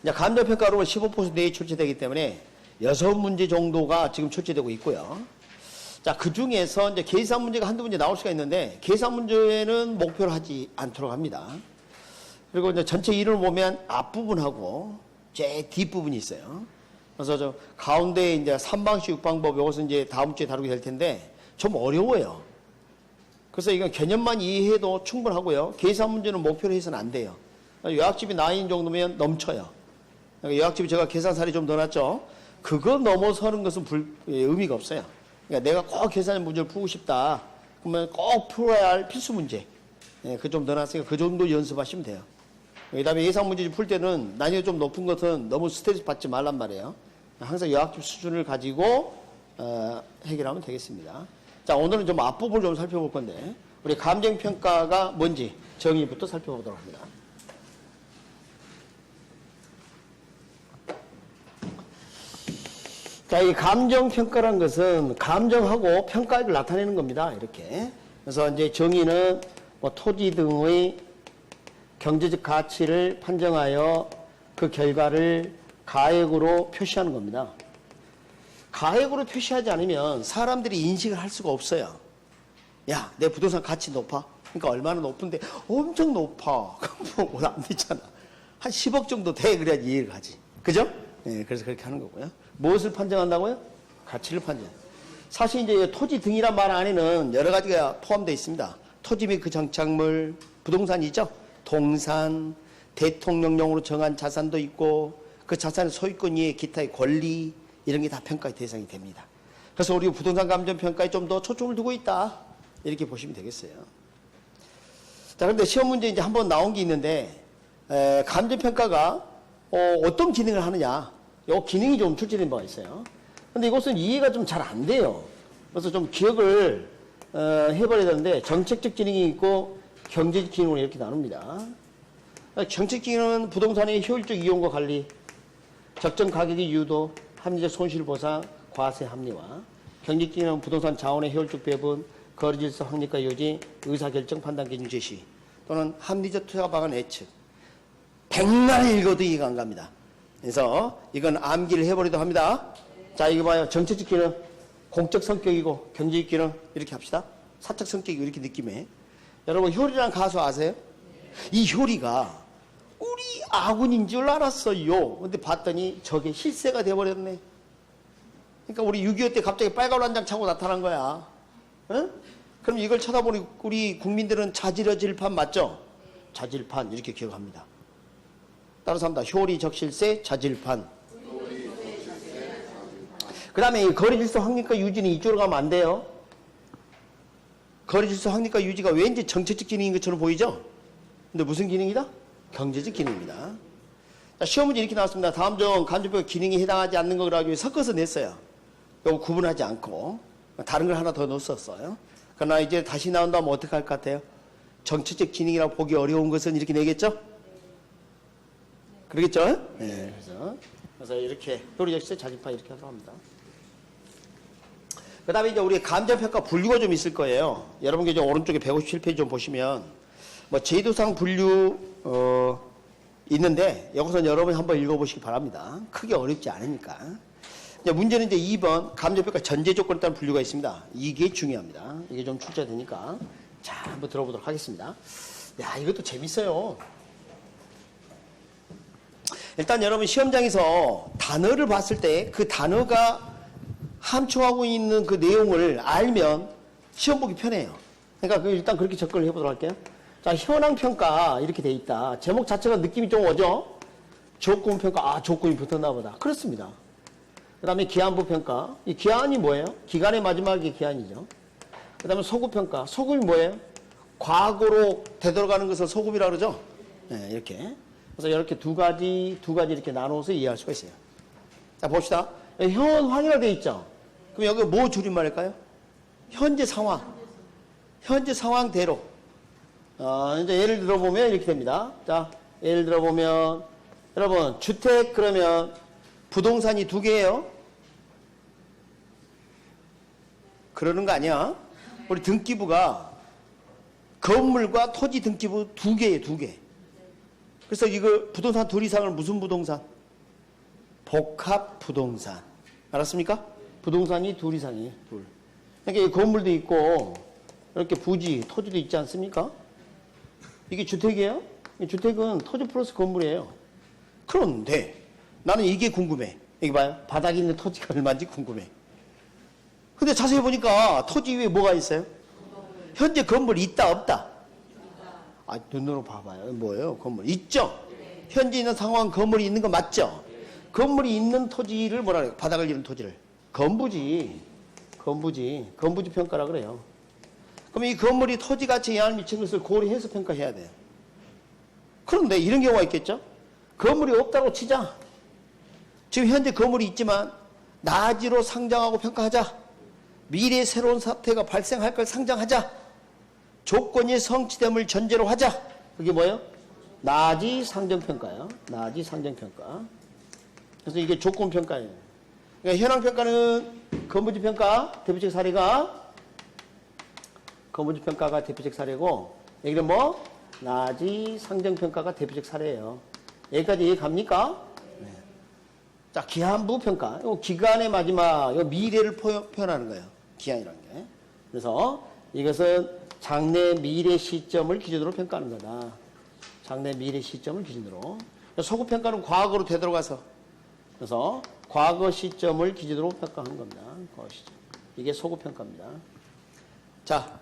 이제 감정평가로 15% 내에 출제되기 때문에 6문제 정도가 지금 출제되고 있고요. 자, 그 중에서 이제 계산 문제가 한두 문제 나올 수가 있는데, 계산 문제는 목표를 하지 않도록 합니다. 그리고 이제 전체 이론을 보면 앞부분하고 제 뒷부분이 있어요. 그래서 저 가운데 이제 3방식 6방법, 이것은 이제 다음 주에 다루게 될 텐데, 좀 어려워요. 그래서 이건 개념만 이해해도 충분하고요. 계산 문제는 목표로 해서는 안 돼요. 요약집이 9인 정도면 넘쳐요. 요약집이 제가 계산살이 좀 넣어놨죠. 그거 넘어서는 것은 의미가 없어요. 그러니까 내가 꼭 계산 문제를 풀고 싶다. 그러면 꼭 풀어야 할 필수 문제. 그거 좀 넣어놨으니까 그 정도 연습하시면 돼요. 그 다음에 예상 문제 풀 때는 난이도 좀 높은 것은 너무 스트레스 받지 말란 말이에요. 항상 요약집 수준을 가지고 해결하면 되겠습니다. 자, 오늘은 좀 앞부분을 좀 살펴볼 건데, 우리 감정평가가 뭔지 정의부터 살펴보도록 합니다. 자, 이 감정평가란 것은 감정하고 평가를 나타내는 겁니다. 이렇게. 그래서 이제 정의는 뭐 토지 등의 경제적 가치를 판정하여 그 결과를 가액으로 표시하는 겁니다. 가액으로 표시하지 않으면 사람들이 인식을 할 수가 없어요. 야, 내 부동산 가치 높아? 그러니까 얼마나 높은데? 엄청 높아. 그럼 뭐 안 되잖아. 한 10억 정도 돼. 그래야지 이해를 하지. 그죠? 네, 그래서 그렇게 하는 거고요. 무엇을 판정한다고요? 가치를 판정. 사실 이제 토지 등이란 말 안에는 여러 가지가 포함되어 있습니다. 토지 및 그 장착물, 부동산이죠. 동산, 대통령령으로 정한 자산도 있고, 그 자산의 소유권 이외의 기타의 권리, 이런 게 다 평가의 대상이 됩니다. 그래서 우리 부동산 감정평가에 좀 더 초점을 두고 있다. 이렇게 보시면 되겠어요. 자, 그런데 시험 문제 이제 한번 나온 게 있는데, 감정평가가 어떤 기능을 하느냐. 요 기능이 좀 출제된 바가 있어요. 근데 이것은 이해가 좀 잘 안 돼요. 그래서 좀 기억을 해버려야 되는데, 정책적 기능이 있고 경제적 기능으로 이렇게 나눕니다. 정책 기능은 부동산의 효율적 이용과 관리, 적정 가격의 유도, 합리적 손실 보상, 과세 합리화. 경제적 기능은 부동산 자원의 효율적 배분, 거래 질서 확립과 유지, 의사결정 판단 기준 제시, 또는 합리적 투자 방안 예측. 백날 읽어도 이해가 안 갑니다. 그래서 이건 암기를 해버리도 합니다. 자, 이거 봐요. 정책적 기능, 공적 성격이고 경제적 기능 이렇게 합시다. 사적 성격이 이렇게 느낌에. 여러분 효리라는 가수 아세요? 이 효리가 우리 아군인 줄 알았어요. 근데 봤더니 저게 실세가 돼버렸네. 그러니까 우리 6.25 때 갑자기 빨간 한장 차고 나타난 거야. 응? 그럼 이걸 쳐다보니 우리 국민들은 자지러질판 맞죠? 자질판 이렇게 기억합니다. 따라서 합니다. 효리 적실세 자질판. 그 다음에 이 거래질서 확립과 유지는 이쪽으로 가면 안 돼요. 거래질서 확립과 유지가 왠지 정책적 기능인 것처럼 보이죠? 근데 무슨 기능이다? 경제적 기능입니다. 자, 시험 문제 이렇게 나왔습니다. 다음 중 감정평가 기능이 해당하지 않는 거 가지고 섞어서 냈어요. 이거 구분하지 않고 다른 걸 하나 더 넣었어요. 그러나 이제 다시 나온다면 어떻게 할 것 같아요? 정책적 기능이라고 보기 어려운 것은 이렇게 내겠죠? 그러겠죠? 네. 그래서 이렇게 효리적실세 자질판 이렇게 하도록 합니다. 그 다음에 이제 우리 감정평가 분류가 좀 있을 거예요. 여러분 이제 오른쪽에 157페이지 좀 보시면 뭐 제도상 분류 있는데 여기서 여러분이 한번 읽어보시기 바랍니다. 크게 어렵지 않으니까. 이제 문제는 이제 2번 감정평가 전제 조건에 따른 분류가 있습니다. 이게 중요합니다. 이게 좀 출제되니까 자 한번 들어보도록 하겠습니다. 야 이것도 재밌어요. 일단 여러분 시험장에서 단어를 봤을 때 그 단어가 함축하고 있는 그 내용을 알면 시험 보기 편해요. 그러니까 일단 그렇게 접근을 해보도록 할게요. 자, 현황평가 이렇게 돼 있다. 제목 자체가 느낌이 좀 오죠? 조건평가, 조건이 붙었나 보다. 그렇습니다. 그 다음에 기한부평가. 이 기한이 뭐예요? 기간의 마지막이 기한이죠. 그 다음에 소급평가. 소급이 뭐예요? 과거로 되돌아가는 것을 소급이라고 그러죠? 네, 이렇게. 그래서 이렇게 두 가지 이렇게 나눠서 이해할 수가 있어요. 자, 봅시다. 현황이라고 돼 있죠? 그럼 여기 뭐 줄임말일까요? 현재 상황. 현재 상황대로. 이제 예를 들어보면 이렇게 됩니다. 자, 예를 들어보면, 여러분, 주택 그러면 부동산이 2개예요? 그러는 거 아니야? 우리 등기부가 건물과 토지 등기부 2개예요, 2개. 그래서 이거 부동산 둘 이상은 무슨 부동산? 복합 부동산. 알았습니까? 부동산이 둘 이상이에요. 둘. 그러니까 이 건물도 있고 이렇게 부지, 토지도 있지 않습니까? 이게 주택이에요? 이 주택은 토지 플러스 건물이에요. 그런데 나는 이게 궁금해. 여기 봐요. 바닥에 있는 토지가 얼마인지 궁금해. 근데 자세히 보니까 토지 위에 뭐가 있어요? 현재 건물이 있다 없다? 아, 눈으로 봐봐요. 뭐예요? 건물 있죠? 현재 있는 상황 건물이 있는 거 맞죠? 건물이 있는 토지를 뭐라 그래요? 바닥을 이는 토지를 건부지 평가라 그래요. 그럼 이 건물이 토지 가치에 영향을 미치는 것을 고려해서 평가해야 돼요. 그런데 이런 경우가 있겠죠? 건물이 없다고 치자. 지금 현재 건물이 있지만 나지로 상정하고 평가하자. 미래에 새로운 사태가 발생할 걸 상정하자. 조건이 성취됨을 전제로 하자. 그게 뭐예요? 나지 상정평가예요. 나지 상정평가. 그래서 이게 조건평가예요. 그러니까 현황평가는 건물주평가 대표적 사례가 건물주평가가 대표적 사례고 여기는 뭐? 나지 상정평가가 대표적 사례예요. 여기까지 이해 갑니까? 네. 자, 기한부 평가. 이 기간의 마지막, 이 미래를 표현하는 거예요. 기한이라는 게. 그래서 이것은 장래 미래 시점을 기준으로 평가하는 거다. 장래 미래 시점을 기준으로. 소급 평가는 과거로 되돌아가서. 그래서 과거 시점을 기준으로 평가하는 겁니다. 과거 시점. 이게 소급 평가입니다. 자,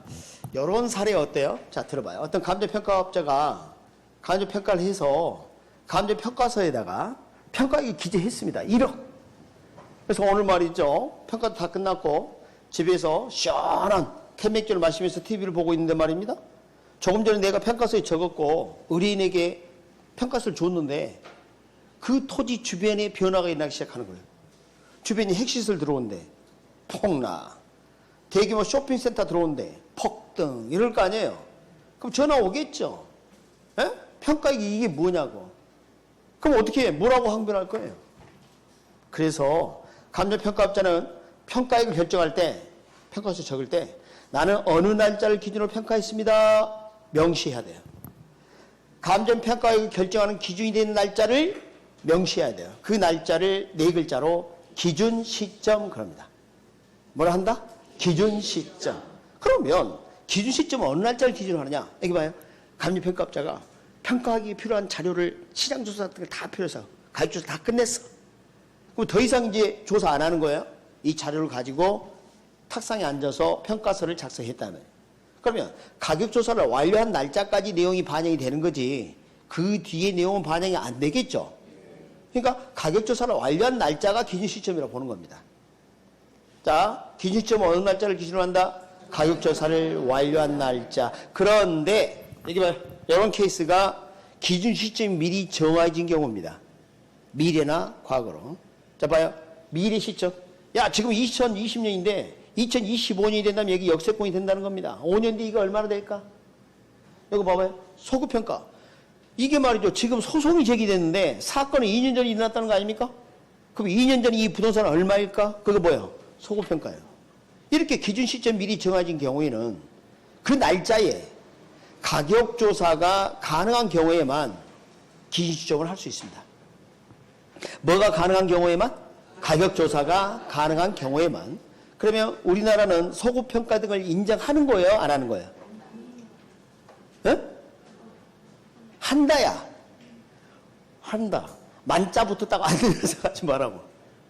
이런 사례 어때요? 자, 들어봐요. 어떤 감정평가업자가 감정평가를 해서 감정평가서에다가 평가액을 기재했습니다. 1억. 그래서 오늘 말이죠. 평가도 다 끝났고 집에서 시원한 캔맥주를 마시면서 TV를 보고 있는데 말입니다. 조금 전에 내가 평가서에 적었고 의뢰인에게 평가서를 줬는데 그 토지 주변에 변화가 일어나기 시작하는 거예요. 주변에 핵시설 들어온대. 폭락. 대규모 쇼핑센터 들어온대. 폭등. 이럴 거 아니에요. 그럼 전화 오겠죠. 에? 평가액이 이게 뭐냐고. 그럼 어떻게 해? 뭐라고 항변할 거예요? 그래서 감정평가업자는 평가액을 결정할 때, 평가서 적을 때 나는 어느 날짜를 기준으로 평가했습니다. 명시해야 돼요. 감정평가액을 결정하는 기준이 되는 날짜를 명시해야 돼요. 그 날짜를 네 글자로 기준 시점 그럽니다. 뭐라 한다? 기준 시점. 그러면 기준 시점은 어느 날짜를 기준으로 하느냐? 여기 봐요. 감정평가업자가 평가하기 필요한 자료를 시장조사 같은 걸 다 필요해서 가격조사 다 끝냈어. 그럼 더 이상 이제 조사 안 하는 거예요. 이 자료를 가지고 탁상에 앉아서 평가서를 작성했다면. 그러면 가격조사를 완료한 날짜까지 내용이 반영이 되는 거지 그 뒤에 내용은 반영이 안 되겠죠. 그러니까 가격조사를 완료한 날짜가 기준 시점이라고 보는 겁니다. 자, 기준 시점은 어느 날짜를 기준으로 한다? 가격조사를 완료한 날짜. 그런데 여기 봐요. 이런 케이스가 기준 시점이 미리 정해진 경우입니다. 미래나 과거로. 자, 봐요. 미래 시점. 야, 지금 2020년인데 2025년이 된다면 여기 역세권이 된다는 겁니다. 5년 뒤 이거 얼마나 될까? 여기 봐봐요. 소급평가. 이게 말이죠. 지금 소송이 제기됐는데 사건이 2년 전에 일어났다는 거 아닙니까? 그럼 2년 전에 이 부동산은 얼마일까? 그게 뭐예요? 소급평가예요. 이렇게 기준 시점 미리 정해진 경우에는 그 날짜에 가격조사가 가능한 경우에만 기준 시점을 할 수 있습니다. 뭐가 가능한 경우에만? 가격조사가 가능한 경우에만. 그러면 우리나라는 소급평가 등을 인정하는 거예요? 안 하는 거예요? 네? 한다야. 한다. 만자 붙었다고 안 되는 생각하지 말라고.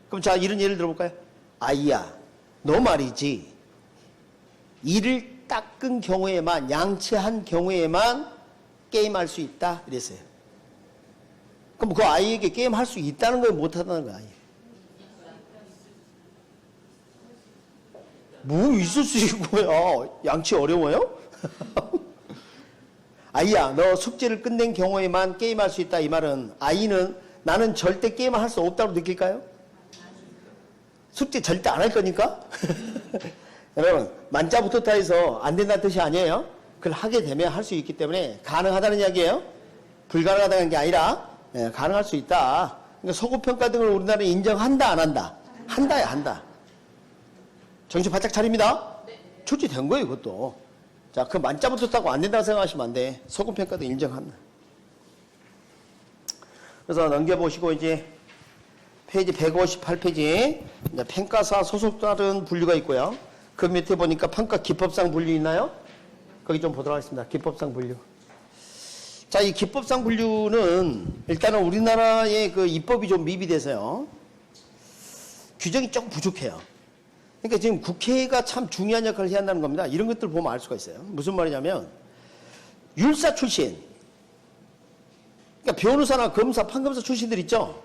그럼 자, 이런 예를 들어볼까요? 아이야, 너 말이지. 이를 닦은 경우에만, 양치한 경우에만 게임할 수 있다. 이랬어요. 그럼 그 아이에게 게임할 수 있다는 거예요? 못한다는 거예요? 뭐 있을 수 있고요. 양치 어려워요? 아이야, 너 숙제를 끝낸 경우에만 게임할 수 있다. 이 말은 아이는 나는 절대 게임을 할 수 없다고 느낄까요? 숙제 절대 안 할 거니까? 여러분, 만자 붙었다 해서 안 된다는 뜻이 아니에요. 그걸 하게 되면 할 수 있기 때문에 가능하다는 이야기예요. 불가능하다는 게 아니라 가능할 수 있다. 그러니까 소급평가 등을 우리나라에 인정한다, 안 한다? 한다야, 한다. 정신 바짝 차립니다. 출제된 거예요, 그것도. 자, 그 만자 붙었다고 안 된다고 생각하시면 안 돼. 소급평가도 인정한다. 그래서 넘겨보시고 이제 페이지 158페이지 평가사 소속다른 분류가 있고요. 그 밑에 보니까 평가 기법상 분류 있나요? 거기 좀 보도록 하겠습니다. 기법상 분류. 자, 이 기법상 분류는 일단은 우리나라의 그 입법이 좀 미비돼서요. 규정이 조금 부족해요. 그러니까 지금 국회가 참 중요한 역할을 해야 한다는 겁니다. 이런 것들 보면 알 수가 있어요. 무슨 말이냐면 율사 출신, 그러니까 변호사나 검사, 판검사 출신들 있죠.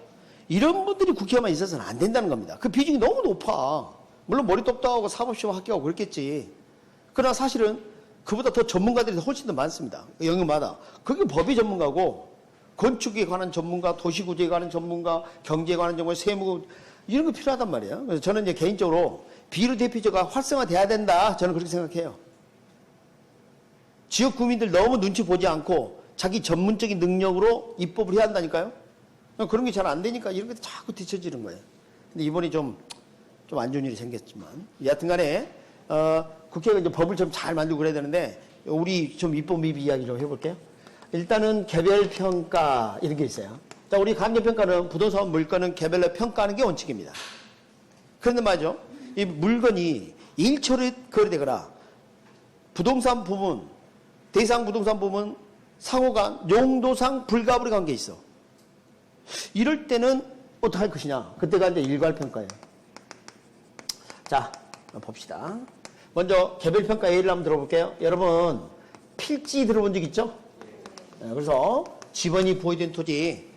이런 분들이 국회에만 있어서는 안 된다는 겁니다. 그 비중이 너무 높아. 물론 머리 똑똑하고 사법시험 합격하고 그렇겠지. 그러나 사실은 그보다 더 전문가들이 훨씬 더 많습니다. 영역마다. 그게 법의 전문가고 건축에 관한 전문가, 도시구조에 관한 전문가, 경제에 관한 전문가, 세무 이런 거 필요하단 말이에요. 그래서 저는 이제 개인적으로 비례대표제가 활성화돼야 된다. 저는 그렇게 생각해요. 지역 구민들 너무 눈치 보지 않고 자기 전문적인 능력으로 입법을 해야 한다니까요. 그런 게 잘 안 되니까 이런 게 자꾸 뒤처지는 거예요. 근데 이번에 좀 안 좋은 일이 생겼지만 여하튼 간에 국회가 이제 법을 좀 잘 만들고 그래야 되는데 우리 좀 입법 미비 이야기 좀 해볼게요. 일단은 개별평가 이런 게 있어요. 자, 우리 감정평가는 부동산 물건은 개별로 평가하는 게 원칙입니다. 그런데 말이죠. 이 물건이 일처리 거래되거나 부동산 부분, 대상 부동산 부분 상호간 용도상 불가불의 관계에 있어. 이럴 때는 어떻게 할 것이냐. 그때가 이제 일괄평가예요. 자, 봅시다. 먼저 개별평가 예를 한번 들어볼게요. 여러분 필지 들어본 적 있죠? 그래서 지번이 보유된 토지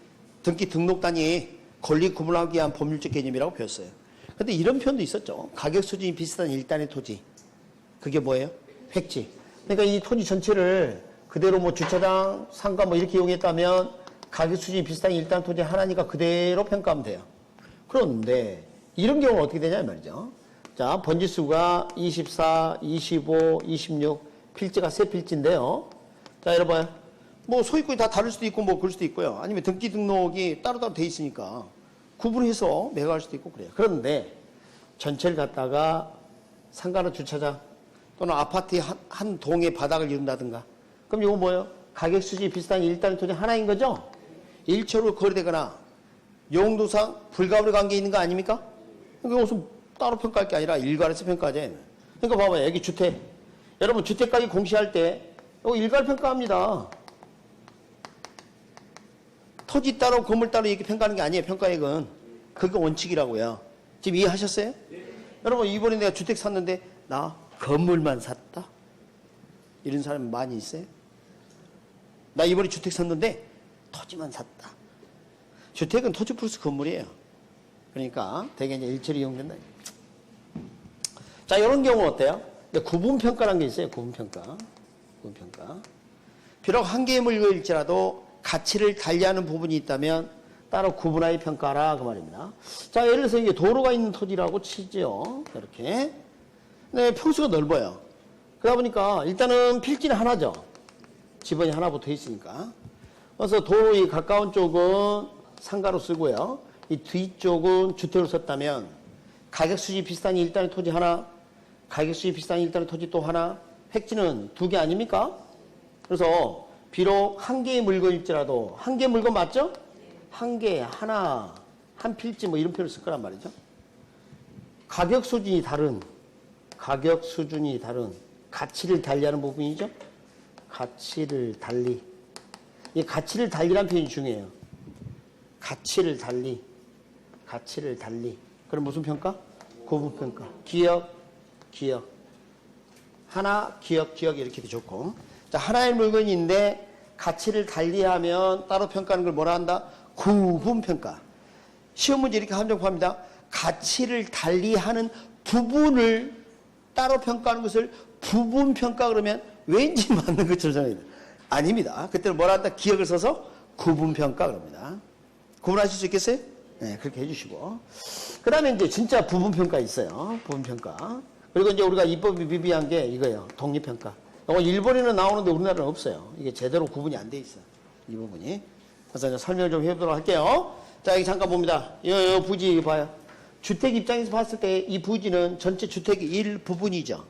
등기 등록단위 권리 구분하기 위한 법률적 개념이라고 배웠어요. 근데 이런 표현도 있었죠. 가격 수준이 비슷한 일단의 토지. 그게 뭐예요? 획지. 그러니까 이 토지 전체를 그대로 뭐 주차장, 상가 뭐 이렇게 이용했다면 가격 수준이 비슷한 일단 토지 하나니까 그대로 평가하면 돼요. 그런데 이런 경우는 어떻게 되냐 말이죠. 자, 번지수가 24, 25, 26 필지가 세 필지인데요. 자, 여러분 뭐 소유권이 다 다를 수도 있고 뭐 그럴 수도 있고요. 아니면 등기 등록이 따로따로 돼 있으니까 구분해서 매각할 수도 있고 그래요. 그런데 전체를 갖다가 상가나 주차장 또는 아파트의 한 동의 바닥을 이룬다든가 그럼 이거 뭐예요? 가격 수준이 비슷한 일단 토지 하나인 거죠? 일처로 거래되거나 용도상 불가분의 관계에 있는 거 아닙니까? 그러니까 무슨 따로 평가할 게 아니라 일괄해서 평가하지. 그러니까 봐봐요. 여기 주택. 여러분 주택가격 공시할 때 이거 일괄 평가합니다. 토지 따로 건물 따로 이렇게 평가하는 게 아니에요. 평가액은. 그게 원칙이라고요. 지금 이해하셨어요? 네. 여러분 이번에 내가 주택 샀는데 나 건물만 샀다? 이런 사람이 많이 있어요? 나 이번에 주택 샀는데 토지만 샀다. 주택은 토지 플러스 건물이에요. 그러니까 대개 이제 일처리 이용된다. 자, 이런 경우 어때요? 구분평가라는 게 있어요. 구분평가. 비록 한 개의 물건일지라도 가치를 달리하는 부분이 있다면 따로 구분하여 평가하라 그 말입니다. 자, 예를 들어서 이게 도로가 있는 토지라고 치죠. 이렇게. 네, 평수가 넓어요. 그러다 보니까 일단은 필지는 하나죠. 지번이 하나 붙어 있으니까. 그래서 도로에 가까운 쪽은 상가로 쓰고요. 이 뒤쪽은 주택으로 썼다면 가격 수준이 비슷한 일단의 토지 하나, 가격 수준이 비슷한 일단의 토지 또 하나, 획지는 두 개 아닙니까? 그래서 비록 한 개의 물건일지라도 한 개의 물건 맞죠? 한 개, 하나, 한 필지 뭐 이런 표현을 쓸 거란 말이죠. 가격 수준이 다른 가치를 달리하는 부분이죠. 가치를 달리. 이 가치를 달리라는 표현이 중요해요. 가치를 달리. 그럼 무슨 평가? 구분평가. 기억. 하나, 기억 이렇게 좋고. 자, 하나의 물건인데 가치를 달리하면 따로 평가하는 걸 뭐라 한다? 구분평가. 시험 문제 이렇게 함정합니다. 가치를 달리하는 부분을 따로 평가하는 것을 부분평가 그러면 왠지 맞는 것처럼 생각해요. 아닙니다. 그때는 뭐라 한다? 기억을 써서 구분평가 그럽니다. 구분하실 수 있겠어요? 네, 그렇게 해주시고. 그 다음에 이제 진짜 부분평가 있어요. 부분평가. 그리고 이제 우리가 입법이 미비한 게 이거예요. 독립평가. 일본에는 나오는데 우리나라는 없어요. 이게 제대로 구분이 안 돼 있어요. 이 부분이. 그래서 이제 설명을 좀 해보도록 할게요. 자, 여기 잠깐 봅니다. 이 부지 봐요. 주택 입장에서 봤을 때 이 부지는 전체 주택의 일부분이죠.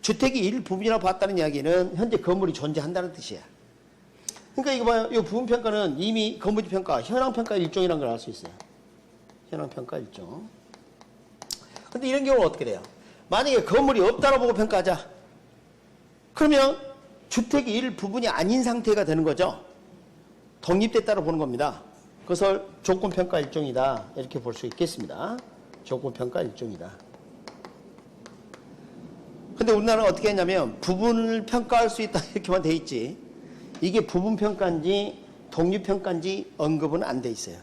주택이 일부분이라고 봤다는 이야기는 현재 건물이 존재한다는 뜻이야. 그러니까 이거 봐요. 이 부분평가는 이미 건물지 평가, 현황평가의 일종이라는 걸 알 수 있어요. 현황평가 일종. 근데 이런 경우는 어떻게 돼요? 만약에 건물이 없다고 보고 평가하자. 그러면 주택의 일부분이 아닌 상태가 되는 거죠. 독립됐다고 보는 겁니다. 그것을 조건평가 일종이다. 이렇게 볼 수 있겠습니다. 조건평가 일종이다. 근데 우리나라는 어떻게 했냐면 부분을 평가할 수 있다 이렇게만 돼 있지. 이게 부분평가인지 독립평가인지 언급은 안 돼 있어요.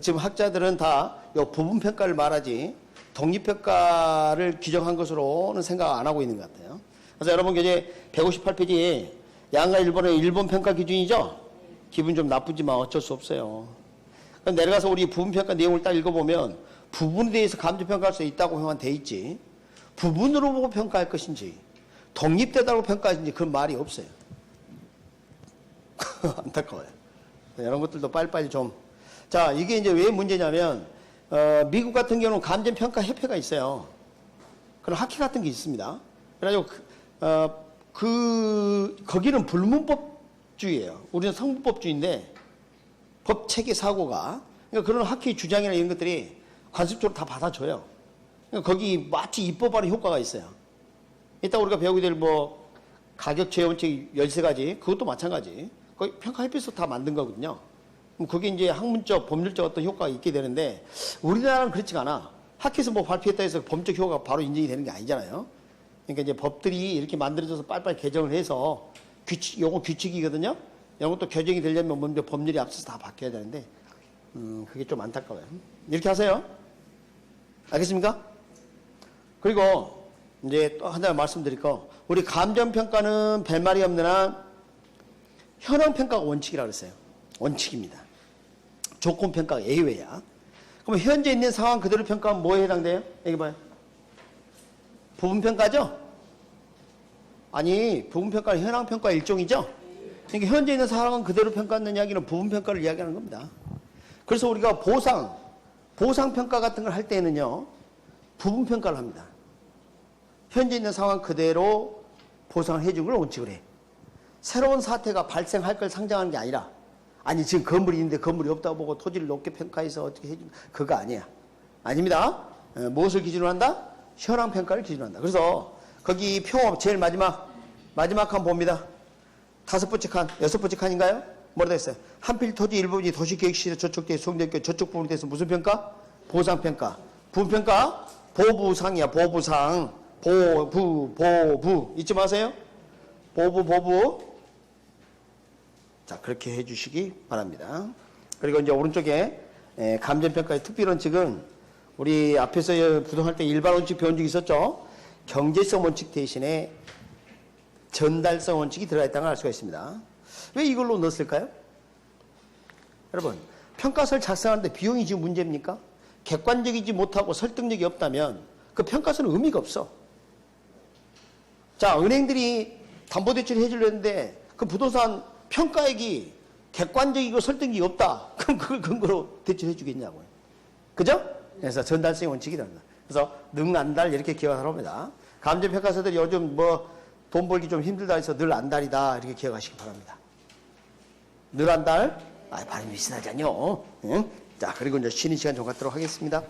지금 학자들은 다 이 부분평가를 말하지 독립평가를 규정한 것으로는 생각 안 하고 있는 것 같아요. 그래서 여러분 이제 158페이지 양가 일본의 일본 평가 기준이죠. 기분 좀 나쁘지만 어쩔 수 없어요. 그럼 내려가서 우리 부분평가 내용을 딱 읽어보면 부분에 대해서 감정평가할 수 있다고만 돼 있지 부분으로 보고 평가할 것인지 독립되다고 평가할 것인지 그런 말이 없어요. 안타까워요. 이런 것들도 빨리빨리 좀. 자, 이게 이제 왜 문제냐면 미국 같은 경우는 감정평가 협회가 있어요. 그런 학회 같은 게 있습니다. 그래가지고 거기는 불문법주의예요. 우리는 성문법주의인데 법 체계 사고가 그러니까 그런 학회 주장이나 이런 것들이 관습적으로 다 받아줘요. 그러니까 거기 마치 입법하는 효과가 있어요. 이따 우리가 배우게 될 뭐 가격 제한 원칙 13가지 그것도 마찬가지. 거기 평가협회에서 다 만든 거거든요. 그럼 그게 이제 학문적, 법률적 어떤 효과가 있게 되는데 우리나라는 그렇지가 않아. 학회에서 뭐 발표했다 해서 법적 효과가 바로 인정이 되는 게 아니잖아요. 그러니까 이제 법들이 이렇게 만들어져서 빨리빨리 개정을 해서 요거 규칙이거든요. 이런 것도 개정이 되려면 먼저 법률이 앞서서 다 바뀌어야 되는데 그게 좀 안타까워요. 이렇게 하세요. 알겠습니까? 그리고 이제 또 하나 말씀드릴 거 우리 감정평가는 벨말이 없는 한 현황평가가 원칙이라고 그랬어요. 원칙입니다. 조건평가가 예외야. 그럼 현재 있는 상황 그대로 평가하면 뭐에 해당돼요? 여기 봐요. 부분평가죠? 아니 부분평가는 현황평가 일종이죠? 그러니까 현재 있는 상황은 그대로 평가하는 이야기는 부분평가를 이야기하는 겁니다. 그래서 우리가 보상평가 같은 걸 할 때는요 부분평가를 합니다. 현재 있는 상황 그대로 보상을 해준 걸 원칙으로 해. 새로운 사태가 발생할 걸 상정하는 게 아니라 아니 지금 건물이 있는데 건물이 없다고 보고 토지를 높게 평가해서 어떻게 해준 그거 아니야. 아닙니다. 무엇을 기준으로 한다? 현황평가를 기준으로 한다. 그래서 거기 표 제일 마지막 칸 봅니다. 5번째 칸, 6번째 칸인가요? 뭐라 됐어요? 한필 토지 일부분이 도시계획시에 저촉돼 수용됐고 저쪽 부분에 대해서 무슨 평가? 보상평가. 부분평가? 보부상이야. 보부상. 보부 잊지 마세요. 보부. 자, 그렇게 해주시기 바랍니다. 그리고 이제 오른쪽에 감정평가의 특별원칙은 우리 앞에서 부동할 때 일반 원칙 배운 적이 있었죠. 경제성 원칙 대신에 전달성 원칙이 들어가 있다는 걸 알 수가 있습니다. 왜 이걸로 넣었을까요? 여러분, 평가서를 작성하는데 비용이 지금 문제입니까? 객관적이지 못하고 설득력이 없다면 그 평가서는 의미가 없어. 자, 은행들이 담보대출을 해주려는데 그 부동산 평가액이 객관적이고 설득력이 없다. 그럼 그걸 근거로 대출해 주겠냐고요. 그죠? 그래서 전달성 원칙이 됩니다. 그래서 능안달 이렇게 기억하라고 합니다. 감정평가서들이 요즘 뭐 돈 벌기 좀 힘들다 해서 늘 안달이다 이렇게 기억하시기 바랍니다. 늘 안달? 발음이 비슷하잖요. 응? 자, 그리고 이제 쉬는 시간 좀 갖도록 하겠습니다.